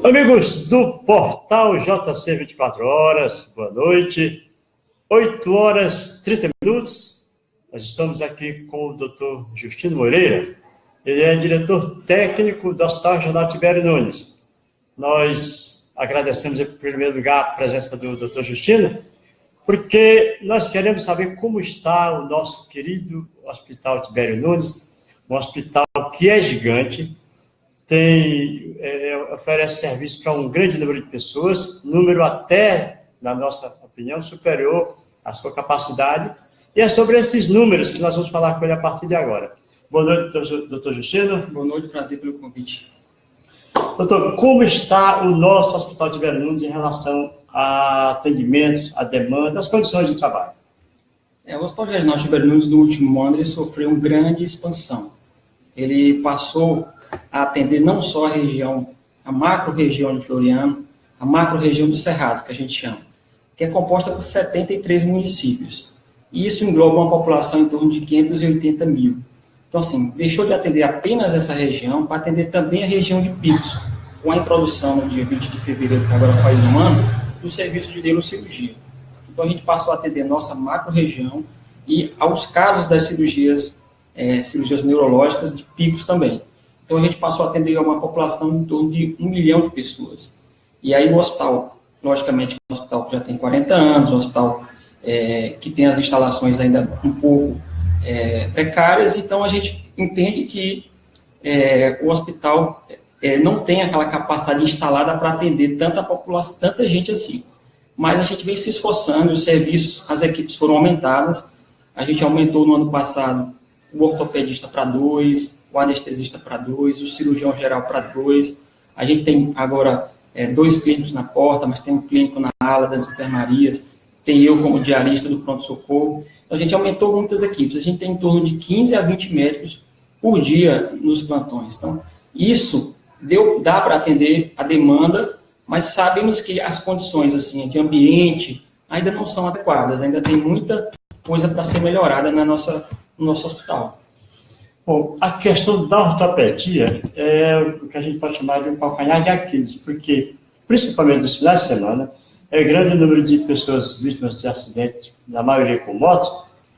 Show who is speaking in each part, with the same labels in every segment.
Speaker 1: Amigos do portal JC 24 horas, boa noite. 8 horas 30 minutos. Nós estamos aqui com o Dr. Justino Moreira. Ele é diretor técnico do Hospital Regional Tibério Nunes. Nós agradecemos, em primeiro lugar, a presença do Dr. Justino, porque nós queremos saber como está o nosso querido Hospital Tibério Nunes, um hospital que é gigante, oferece serviço para um grande número de pessoas, número até, na nossa opinião, superior à sua capacidade, e é sobre esses números que nós vamos falar com ele a partir de agora. Boa noite, doutor Justino.
Speaker 2: Boa noite, prazer pelo convite.
Speaker 1: Doutor, como está o nosso Hospital Tibério Nunes em relação a atendimentos, a demanda, as condições de trabalho?
Speaker 2: O Hospital Regional Tibério Nunes, no último ano, ele sofreu uma grande expansão. Ele passou a atender não só a região, a macro-região de Floriano, a macro-região dos Cerrados, que a gente chama, que é composta por 73 municípios. E isso engloba uma população em torno de 580 mil. Então, assim, deixou de atender apenas essa região para atender também a região de Picos, com a introdução no dia 20 de fevereiro, que agora faz um ano, do serviço de neurocirurgia. Então, a gente passou a atender nossa macro-região e aos casos das cirurgias neurológicas de Picos também. Então, a gente passou a atender uma população em torno de 1 milhão de pessoas. E aí, o hospital, logicamente, um hospital que já tem 40 anos, um hospital que tem as instalações ainda um pouco precárias, então a gente entende que o hospital não tem aquela capacidade instalada para atender tanta população, tanta gente assim. Mas a gente vem se esforçando, os serviços, as equipes foram aumentadas, a gente aumentou no ano passado o ortopedista para 2, o anestesista para 2, o cirurgião geral para 2, a gente tem agora 2 clínicos na porta, mas tem um clínico na ala das enfermarias, tem eu como diarista do pronto-socorro. Então, a gente aumentou muitas equipes, a gente tem em torno de 15 a 20 médicos por dia nos plantões. Então, isso dá para atender a demanda, mas sabemos que as condições assim, de ambiente ainda não são adequadas, ainda tem muita coisa para ser melhorada no nosso hospital.
Speaker 1: Bom, a questão da ortopedia é o que a gente pode chamar de um calcanhar de Aquiles, porque, principalmente nos finais de semana, é grande o número de pessoas vítimas de acidente, na maioria com motos,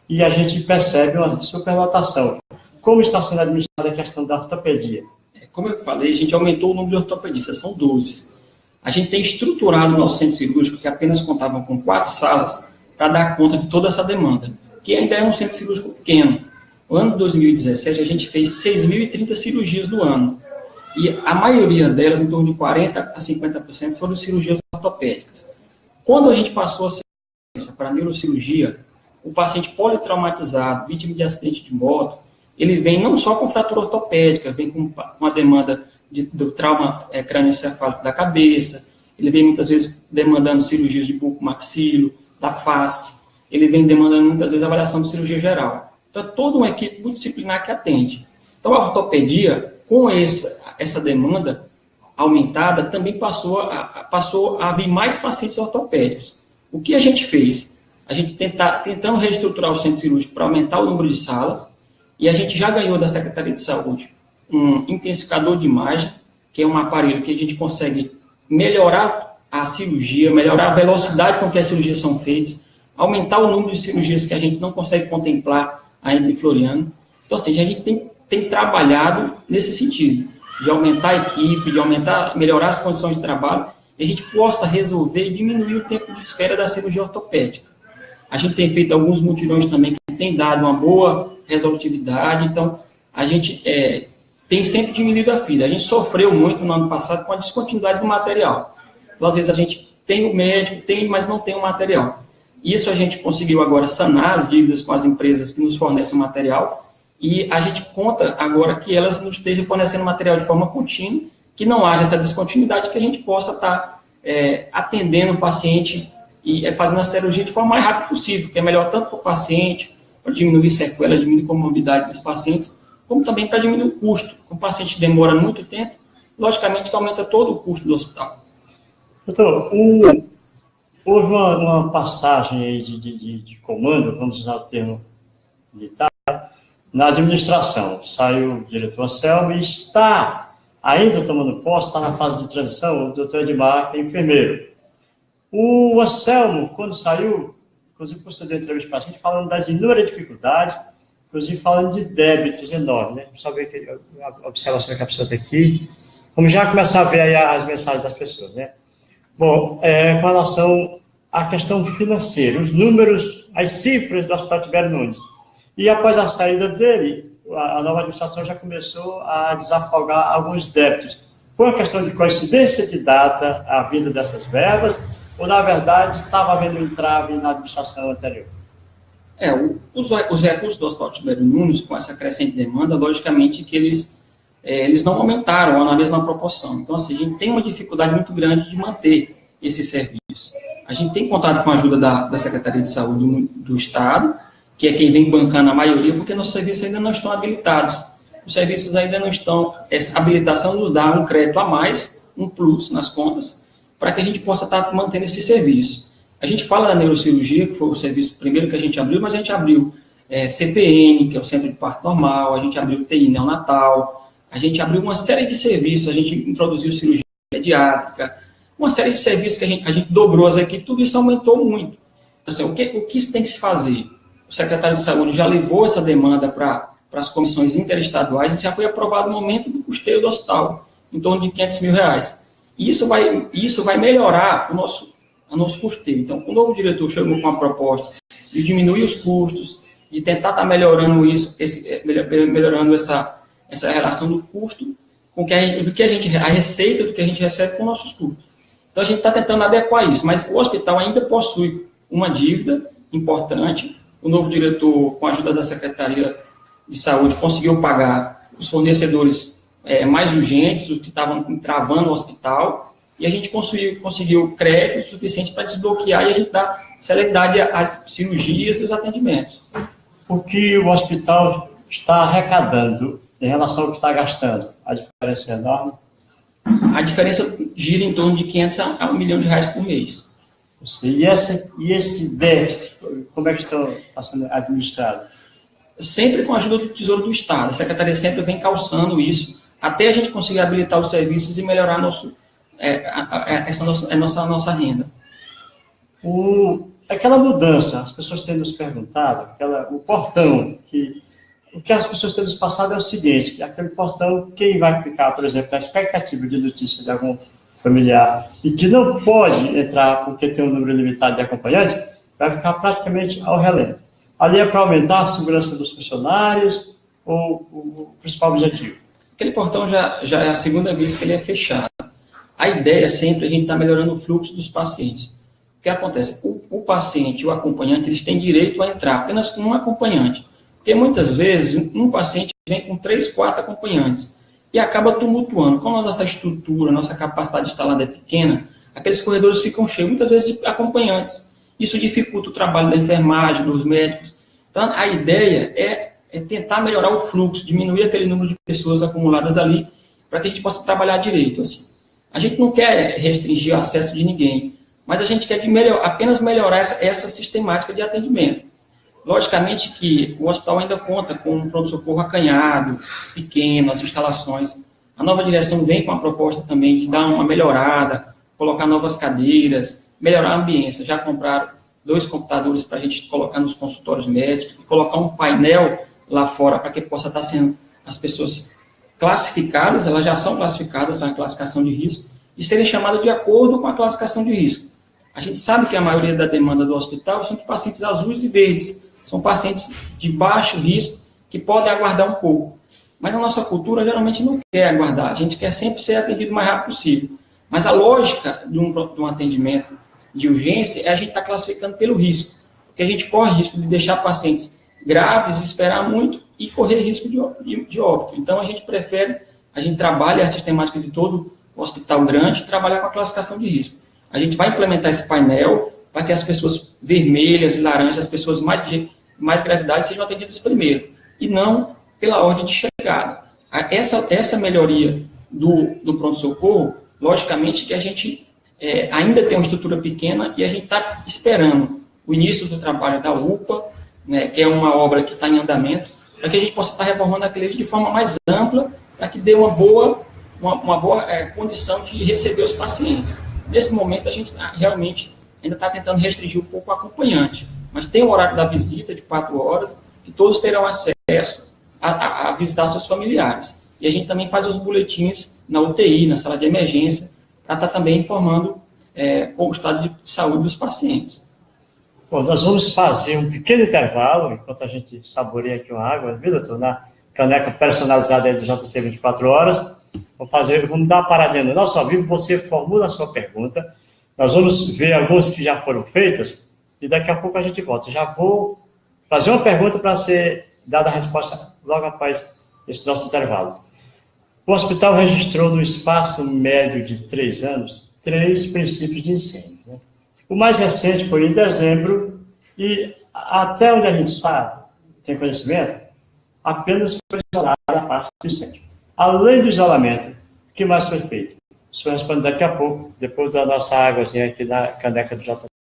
Speaker 1: e a gente percebe uma superlotação. Como está sendo administrada a questão da ortopedia?
Speaker 2: Como eu falei, a gente aumentou o número de ortopedistas, são 12. A gente tem estruturado o nosso centro cirúrgico, que apenas contava com 4 salas, para dar conta de toda essa demanda, que ainda é um centro cirúrgico pequeno. No ano de 2017, a gente fez 6.030 cirurgias no ano, e a maioria delas, em torno de 40% a 50%, foram cirurgias ortopédicas. Quando a gente passou a ser para a neurocirurgia, o paciente politraumatizado, vítima de acidente de moto, ele vem não só com fratura ortopédica, vem com uma demanda do trauma crânioencefálico da cabeça, ele vem muitas vezes demandando cirurgias de bucomaxilo, da face, ele vem demandando muitas vezes avaliação de cirurgia geral. Então, é toda uma equipe multidisciplinar que atende. Então, a ortopedia, com essa demanda aumentada, também passou a vir mais pacientes ortopédicos. O que a gente fez? A gente tentando reestruturar o centro cirúrgico para aumentar o número de salas, e a gente já ganhou da Secretaria de Saúde um intensificador de imagem, que é um aparelho que a gente consegue melhorar a cirurgia, melhorar a velocidade com que as cirurgias são feitas, aumentar o número de cirurgias que a gente não consegue contemplar ainda em Floriano. Então, assim, a gente tem trabalhado nesse sentido, de aumentar a equipe, de melhorar as condições de trabalho, e a gente possa resolver e diminuir o tempo de espera da cirurgia ortopédica. A gente tem feito alguns mutirões também que tem dado uma boa resolutividade, então a gente tem sempre diminuído a fila. A gente sofreu muito no ano passado com a descontinuidade do material. Então, às vezes, a gente tem o médico, mas não tem o material. Isso a gente conseguiu agora sanar as dívidas com as empresas que nos fornecem o material, e a gente conta agora que elas nos estejam fornecendo material de forma contínua, que não haja essa descontinuidade, que a gente possa estar atendendo o paciente e fazendo a cirurgia de forma mais rápida possível, que é melhor tanto para o paciente, para diminuir sequelas, diminuir comorbidade dos pacientes, como também para diminuir o custo. Como o paciente demora muito tempo, logicamente que aumenta todo o custo do hospital.
Speaker 1: Doutor, houve uma passagem aí de comando, vamos usar o termo militar, na administração. Saiu o diretor Anselmo e está ainda tomando posse, está na fase de transição, o doutor Edmar é enfermeiro. O Anselmo, quando saiu, inclusive concedeu entrevista para a gente, falando das inúmeras dificuldades, inclusive falando de débitos enormes, né? Vamos saber a observação que a pessoa tem aqui. Vamos já começar a ver aí as mensagens das pessoas, né? Bom, com relação à questão financeira, os números, as cifras do Hospital Tibério Nunes. E após a saída dele, a nova administração já começou a desafogar alguns débitos. Foi uma questão de coincidência de data a vinda dessas verbas, ou, na verdade, estava havendo um entrave na administração anterior?
Speaker 2: Os recursos do Hospital Tibério Nunes, com essa crescente demanda, logicamente que eles não aumentaram na mesma proporção. Então, assim, a gente tem uma dificuldade muito grande de manter esse serviço. A gente tem contato com a ajuda da Secretaria de Saúde do Estado, que é quem vem bancando a maioria, porque nossos serviços ainda não estão habilitados. Os serviços ainda não estão... Essa habilitação nos dá um crédito a mais, um plus nas contas, para que a gente possa estar mantendo esse serviço. A gente fala da neurocirurgia, que foi o serviço primeiro que a gente abriu, mas a gente abriu CPN, que é o Centro de Parto Normal, a gente abriu TI neonatal, a gente abriu uma série de serviços, a gente introduziu cirurgia pediátrica, uma série de serviços que a gente dobrou as equipes, tudo isso aumentou muito. Assim, o que tem que se fazer? O secretário de Saúde já levou essa demanda para as comissões interestaduais e já foi aprovado no momento do custeio do hospital, em torno de R$500 mil. E isso vai melhorar o nosso custeio. Então, o novo diretor chegou com uma proposta de diminuir os custos, de tentar estar melhorando isso, melhorando essa relação do custo com a receita do que a gente recebe com nossos custos. Então, a gente está tentando adequar isso, mas o hospital ainda possui uma dívida importante. O novo diretor, com a ajuda da Secretaria de Saúde, conseguiu pagar os fornecedores mais urgentes, os que estavam travando o hospital, e a gente conseguiu crédito suficiente para desbloquear e a gente dar celeridade às cirurgias e os atendimentos.
Speaker 1: O que o hospital está arrecadando em relação ao que está gastando? A diferença é enorme?
Speaker 2: A diferença gira em torno de R$500 a R$1 milhão por mês.
Speaker 1: E esse déficit, como é que está sendo administrado?
Speaker 2: Sempre com a ajuda do Tesouro do Estado. A Secretaria sempre vem calçando isso, até a gente conseguir habilitar os serviços e melhorar nossa renda. Aquela mudança, as pessoas têm nos perguntado, o portão, o que as pessoas têm nos passado é o seguinte, aquele portão, quem vai ficar, por exemplo, na expectativa de notícia de algum familiar e que não pode entrar porque tem um número limitado de acompanhantes, vai ficar praticamente ao relento. Ali é para aumentar a segurança dos funcionários ou o principal objetivo? Aquele portão já é a segunda vez que ele é fechado. A ideia é sempre a gente estar melhorando o fluxo dos pacientes. O que acontece? O paciente e o acompanhante, eles têm direito a entrar apenas com um acompanhante. Porque muitas vezes um paciente vem com 3, 4 acompanhantes e acaba tumultuando. Como a nossa estrutura, a nossa capacidade instalada é pequena, aqueles corredores ficam cheios, muitas vezes de acompanhantes. Isso dificulta o trabalho da enfermagem, dos médicos. Então, a ideia é tentar melhorar o fluxo, diminuir aquele número de pessoas acumuladas ali, para que a gente possa trabalhar direito. Assim. A gente não quer restringir o acesso de ninguém, mas a gente quer apenas melhorar essa sistemática de atendimento. Logicamente que o hospital ainda conta com um pronto-socorro acanhado, pequeno, as instalações. A nova direção vem com a proposta também de dar uma melhorada, colocar novas cadeiras, melhorar a ambiência. Já compraram 2 computadores para a gente colocar nos consultórios médicos, colocar um painel lá fora para que possa estar sendo as pessoas classificadas, elas já são classificadas para a classificação de risco, e serem chamadas de acordo com a classificação de risco. A gente sabe que a maioria da demanda do hospital são de pacientes azuis e verdes, são pacientes de baixo risco que podem aguardar um pouco. Mas a nossa cultura geralmente não quer aguardar, a gente quer sempre ser atendido o mais rápido possível. Mas a lógica de um atendimento de urgência é a gente estar classificando pelo risco, porque a gente corre risco de deixar pacientes graves, esperar muito e correr risco de óbito. Então, a gente trabalha a sistemática de todo o hospital grande, trabalhar com a classificação de risco. A gente vai implementar esse painel para que as pessoas vermelhas e laranjas, as pessoas mais gravidade, sejam atendidas primeiro, e não pela ordem de chegada. Essa melhoria do pronto-socorro, logicamente que a gente ainda tem uma estrutura pequena e a gente está esperando o início do trabalho da UPA, né, que é uma obra que está em andamento, para que a gente possa estar reformando aquele de forma mais ampla, para que dê uma boa uma boa condição de receber os pacientes. Nesse momento, a gente realmente ainda está tentando restringir um pouco o acompanhante, mas tem o horário da visita de 4 horas, que todos terão acesso a visitar seus familiares. E a gente também faz os boletins na UTI, na sala de emergência, para estar também informando com o estado de saúde dos pacientes.
Speaker 1: Bom, nós vamos fazer um pequeno intervalo, enquanto a gente saboreia aqui uma água, viu, doutor? Na caneca personalizada aí do JC 24 horas. Vamos dar uma paradinha no nosso ao vivo, você formula a sua pergunta. Nós vamos ver algumas que já foram feitas e daqui a pouco a gente volta. Já vou fazer uma pergunta para ser dada a resposta logo após esse nosso intervalo. O hospital registrou no espaço médio de 3 anos 3 princípios de incêndio, né? O mais recente foi em dezembro e até onde a gente sabe, tem conhecimento, apenas foi isolada a parte do incêndio. Além do isolamento, o que mais foi feito? O senhor responde daqui a pouco, depois da nossa águazinha aqui na caneca do JC.